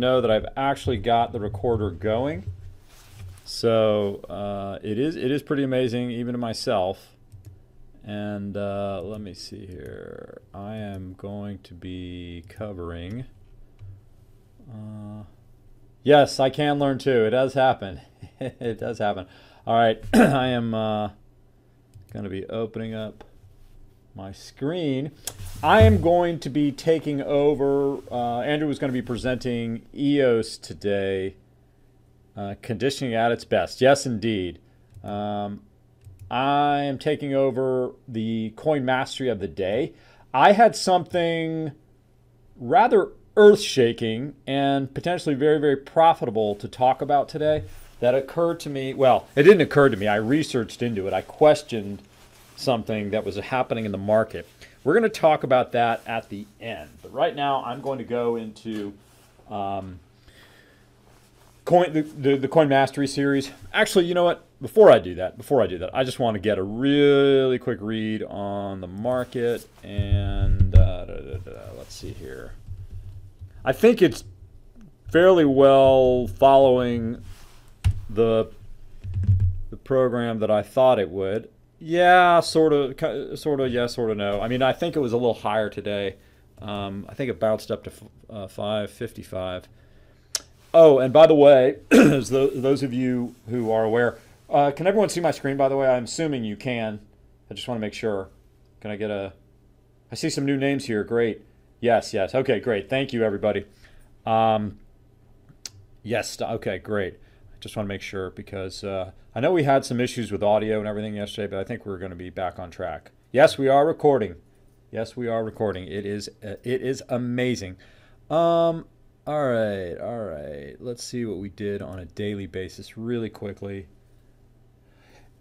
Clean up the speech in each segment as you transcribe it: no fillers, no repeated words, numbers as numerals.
Know that I've actually got the recorder going. So it is pretty amazing even to myself. And let me see here. I am going to be covering. Yes, I can learn too. It does happen. It does happen. All right, I am going to be opening up my screen. I am going to be taking over. Andrew was going to be presenting EOS today. Conditioning at its best. Yes, indeed. I am taking over the coin mastery of the day. I had something rather earth-shaking and potentially very, very profitable to talk about today that occurred to me. Well, it didn't occur to me. I researched into it. I questioned something that was happening in the market. We're going to talk about that at the end. But right now, I'm going to go into the Coin Mastery series. Actually, you know what? Before I do that, I just want to get a really quick read on the market. And let's see here. I think it's fairly well following the program that I thought it would. Yeah, sort of, yes, sort of, no. I mean, I think it was a little higher today. I think it bounced up to 555. Oh, and by the way, those of you who are aware, can everyone see my screen, by the way? I'm assuming you can. I just want to make sure. Can I get a... I see some new names here. Great. Yes, yes. Okay, great. Thank you, everybody. Yes, okay, great. I just want to make sure because I know we had some issues with audio and everything yesterday, but I think we're going to be back on track. Yes, we are recording. Yes, we are recording. It is amazing. All right. Let's see what we did on a daily basis really quickly.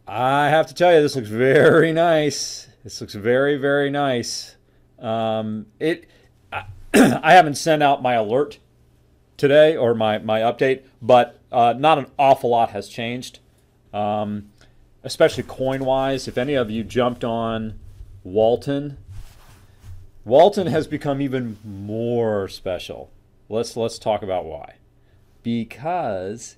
I have to tell you, this looks very nice. This looks very, very nice. I haven't sent out my alert today or my update, but not an awful lot has changed, especially coin-wise. If any of you jumped on Walton has become even more special. Let's talk about why. Because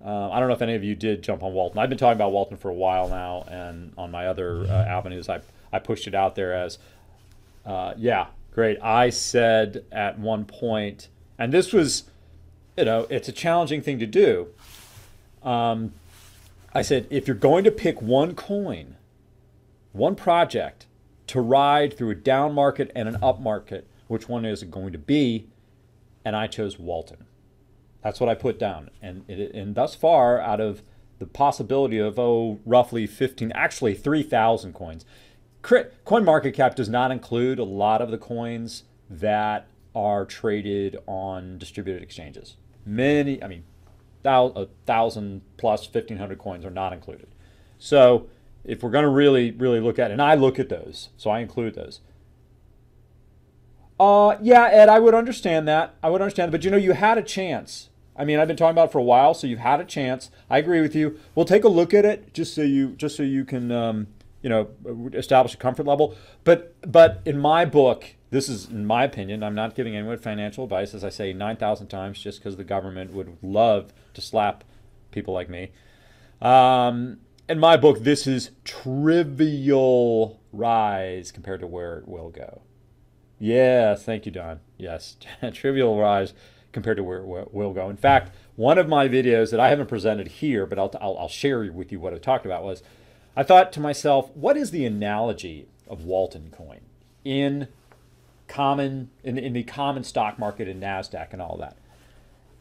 I don't know if any of you did jump on Walton. I've been talking about Walton for a while now, and on my other avenues, I pushed it out there as, yeah, great. I said at one point, and this was, it's a challenging thing to do. I said, if you're going to pick one coin, one project to ride through a down market and an up market, which one is it going to be? And I chose Walton. That's what I put down. And thus far, out of the possibility of, roughly 3,000 coins. Coin market cap does not include a lot of the coins that are traded on distributed exchanges. Many, 1,000 plus 1,500 coins are not included. So if we're going to really look at it, and I look at those, so I include those. Yeah, Ed, I would understand that. But you had a chance. I mean, I've been talking about it for a while, so you've had a chance. I agree with you. We'll take a look at it just so you can establish a comfort level. But in my book, this is in my opinion. I'm not giving anyone financial advice, as I say 9,000 times, just because the government would love to slap people like me. In my book, this is trivial rise compared to where it will go. Yes, thank you, Don. Yes, trivial rise compared to where it will go. In fact, one of my videos that I haven't presented here, but I'll share with you what I talked about was, I thought to myself, what is the analogy of Walton coin in the common stock market and NASDAQ and all that?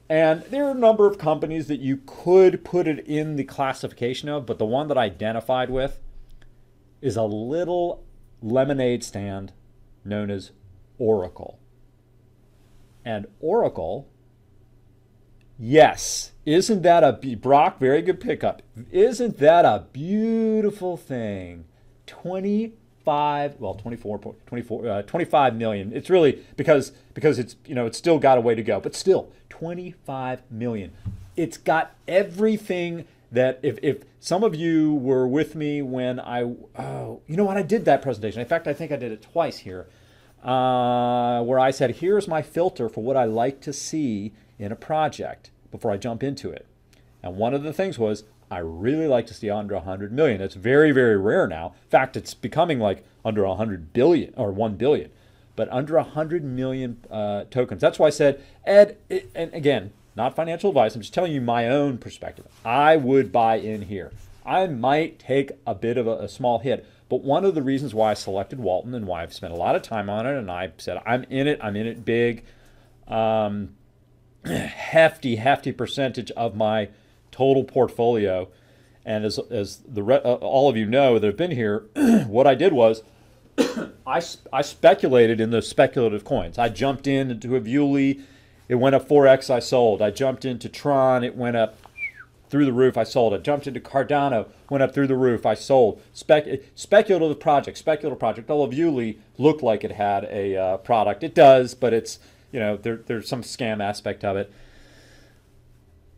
And there are a number of companies that you could put it in the classification of, but the one that I identified with is a little lemonade stand known as Oracle. And Oracle, yes, isn't that Brock, very good pickup. Isn't that a beautiful thing? 25 million. It's really because it's, it's still got a way to go, but still 25 million. It's got everything that if some of you were with me when I did that presentation. In fact, I think I did it twice here. Where I said, here's my filter for what I like to see in a project before I jump into it. And one of the things was I really like to see under 100 million. It's very, very rare now. In fact, it's becoming like under 100 billion or 1 billion, but under 100 million tokens. That's why I said, Ed, and again, not financial advice, I'm just telling you my own perspective. I would buy in here. I might take a bit of a small hit, but one of the reasons why I selected Walton and why I've spent a lot of time on it, and I said, I'm in it big, hefty percentage of my total portfolio. And as all of you know that have been here, what I did was I speculated in those speculative coins. I jumped into a Viewly, it went up 4x, I sold. I jumped into Tron, it went up through the roof, I sold. I jumped into Cardano, went up through the roof, I sold. Speculative project. Although Viewly looked like it had a product. It does, but it's, there's some scam aspect of it.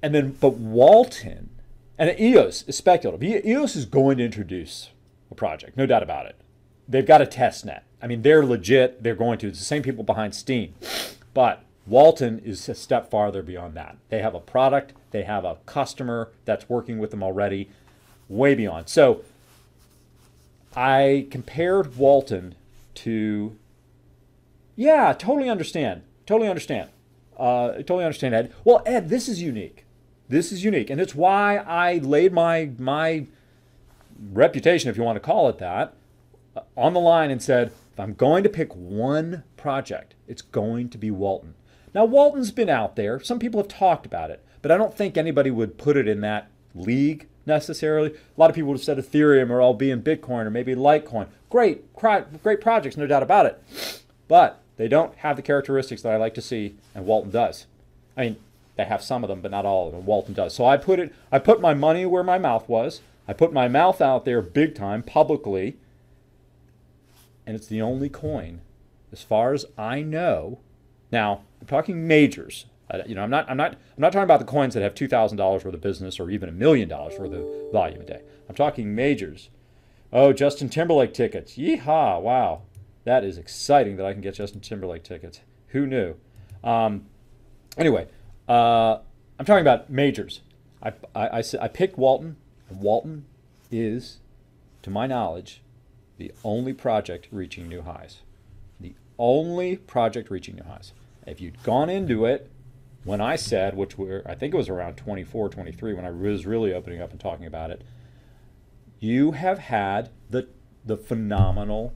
And then, but Walton, and EOS is speculative. EOS is going to introduce a project, no doubt about it. They've got a test net. I mean, they're legit. They're going to. It's the same people behind Steam. But Walton is a step farther beyond that. They have a product. They have a customer that's working with them already, way beyond. So I compared Walton to, yeah, totally understand, Ed. Well, Ed, this is unique. And it's why I laid my reputation, if you want to call it that, on the line and said, if I'm going to pick one project, it's going to be Walton. Now, Walton's been out there. Some people have talked about it, but I don't think anybody would put it in that league necessarily. A lot of people would have said Ethereum or LB and Bitcoin or maybe Litecoin. Great projects, no doubt about it. But they don't have the characteristics that I like to see, and Walton does. I mean, they have some of them, but not all of them. Walton does. So I put my money where my mouth was. I put my mouth out there big time, publicly, and it's the only coin, as far as I know. Now, I'm talking majors. I'm not talking about the coins that have $2,000 worth of business or even $1 million worth of volume a day. I'm talking majors. Oh, Justin Timberlake tickets. Yeehaw! Wow, that is exciting that I can get Justin Timberlake tickets. Who knew? Anyway. I'm talking about majors. I picked Walton, and Walton is, to my knowledge, the only project reaching new highs. The only project reaching new highs. If you'd gone into it when I said, I think it was around 24, 23 when I was really opening up and talking about it, you have had the phenomenal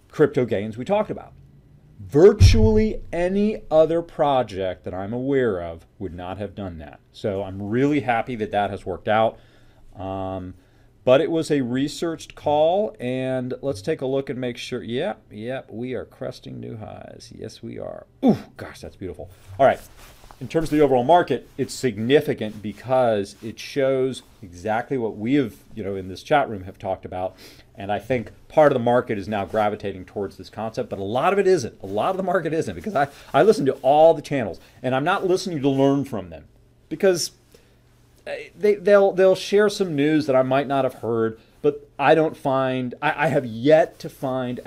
crypto gains we talked about. Virtually any other project that I'm aware of would not have done that. So I'm really happy that has worked out. But it was a researched call, and let's take a look and make sure. Yep, we are cresting new highs. Yes, we are. Ooh, gosh, that's beautiful. All right. In terms of the overall market, it's significant because it shows exactly what we have, in this chat room have talked about. And I think part of the market is now gravitating towards this concept, but a lot of it isn't. A lot of the market isn't, because I listen to all the channels, and I'm not listening to learn from them, because they'll share some news that I might not have heard, but I have yet to find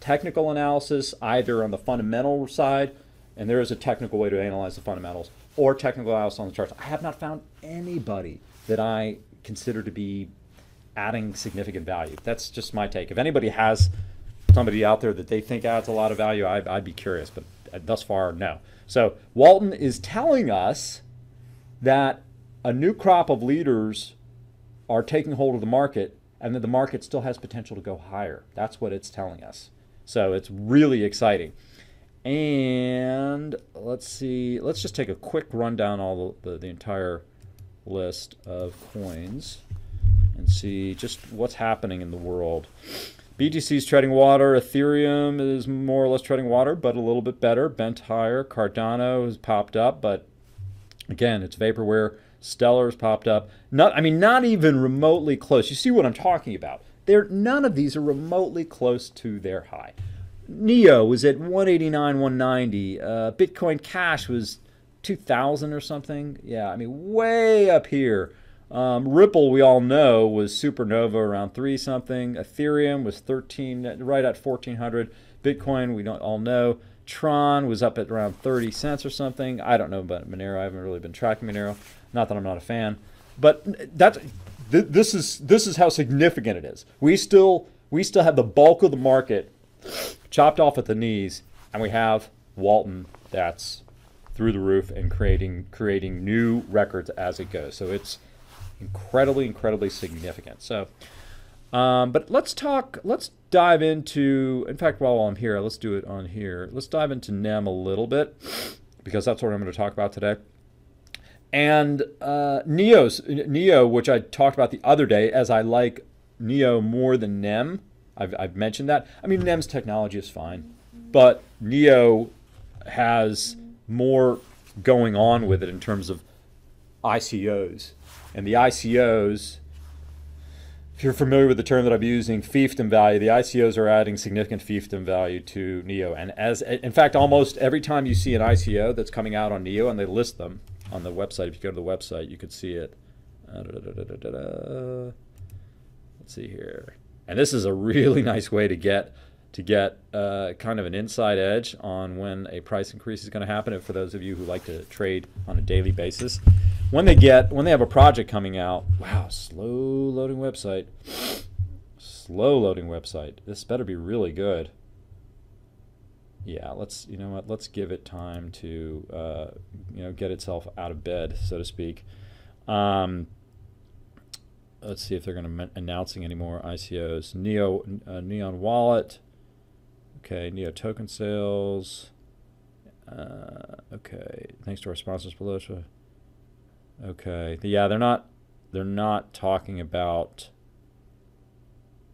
technical analysis, either on the fundamental side, and there is a technical way to analyze the fundamentals, or technical analysis on the charts. I have not found anybody that I consider to be adding significant value. That's just my take. If anybody has somebody out there that they think adds a lot of value, I'd be curious, but thus far, no. So Walton is telling us that a new crop of leaders are taking hold of the market, and that the market still has potential to go higher. That's what it's telling us. So it's really exciting. And let's see, let's just take a quick rundown all the entire list of coins and see just what's happening in the world. BTC is treading water. Ethereum is more or less treading water, but a little bit better, bent higher. Cardano has popped up, but again, it's vaporware. Stellar's popped up. Not even remotely close. You see what I'm talking about? None of these are remotely close to their high. Neo was at 189, 190. Bitcoin Cash was 2,000 or something. Yeah, way up here. Ripple, we all know, was supernova around 3 something. Ethereum was 13, right at 1,400. Bitcoin, we don't all know, Tron was up at around 30 cents or something. I don't know about Monero. I haven't really been tracking Monero. Not that I'm not a fan, but this is how significant it is. We still have the bulk of the market chopped off at the knees, and we have Walton that's through the roof and creating new records as it goes. So it's incredibly significant. So, but let's dive into, in fact, while I'm here, let's do it on here. Let's dive into NEM a little bit, because that's what I'm going to talk about today. And Neo, which I talked about the other day, as I like Neo more than NEM. I've mentioned that. I mean, NEM's technology is fine, but Neo has more going on with it in terms of ICOs. And the ICOs, if you're familiar with the term that I'm using, fiefdom value, the ICOs are adding significant fiefdom value to Neo. And in fact, almost every time you see an ICO that's coming out on Neo, and they list them on the website, if you go to the website, you could see it. Let's see here. And this is a really nice way to get kind of an inside edge on when a price increase is going to happen. And for those of you who like to trade on a daily basis, when they have a project coming out, wow, slow loading website. This better be really good. Yeah, let's give it time to get itself out of bed, so to speak. Let's see if they're going to announcing any more ICOs. Neon Wallet. Okay, Neo token sales. Okay, thanks to our sponsors below. Okay, yeah, they're not talking about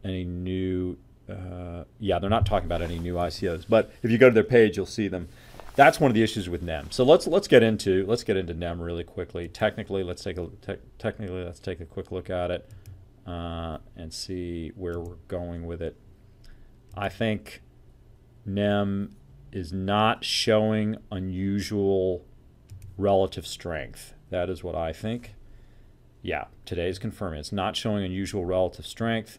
any new. They're not talking about any new ICOs. But if you go to their page, you'll see them. That's one of the issues with NEM. So let's get into NEM really quickly. Technically, let's take a quick look at it and see where we're going with it. I think NEM is not showing unusual relative strength. That is what I think. Yeah, today's confirming it's not showing unusual relative strength.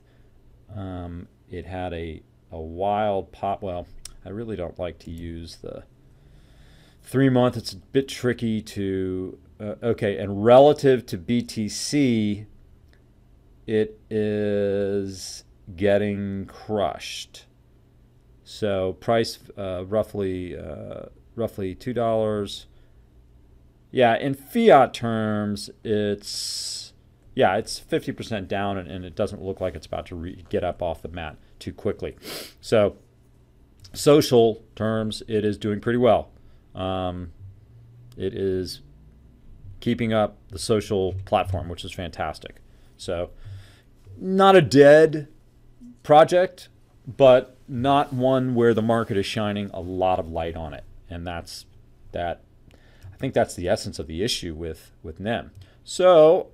It had a wild pop. Well, I really don't like to use the 3 month. It's a bit tricky to okay, and relative to BTC, it is getting crushed. So price roughly $2. Yeah, in fiat terms, it's 50% down, and it doesn't look like it's about to get up off the mat too quickly. So social terms, it is doing pretty well. It is keeping up the social platform, which is fantastic. So not a dead project, but not one where the market is shining a lot of light on it. And I think that's the essence of the issue with NEM. So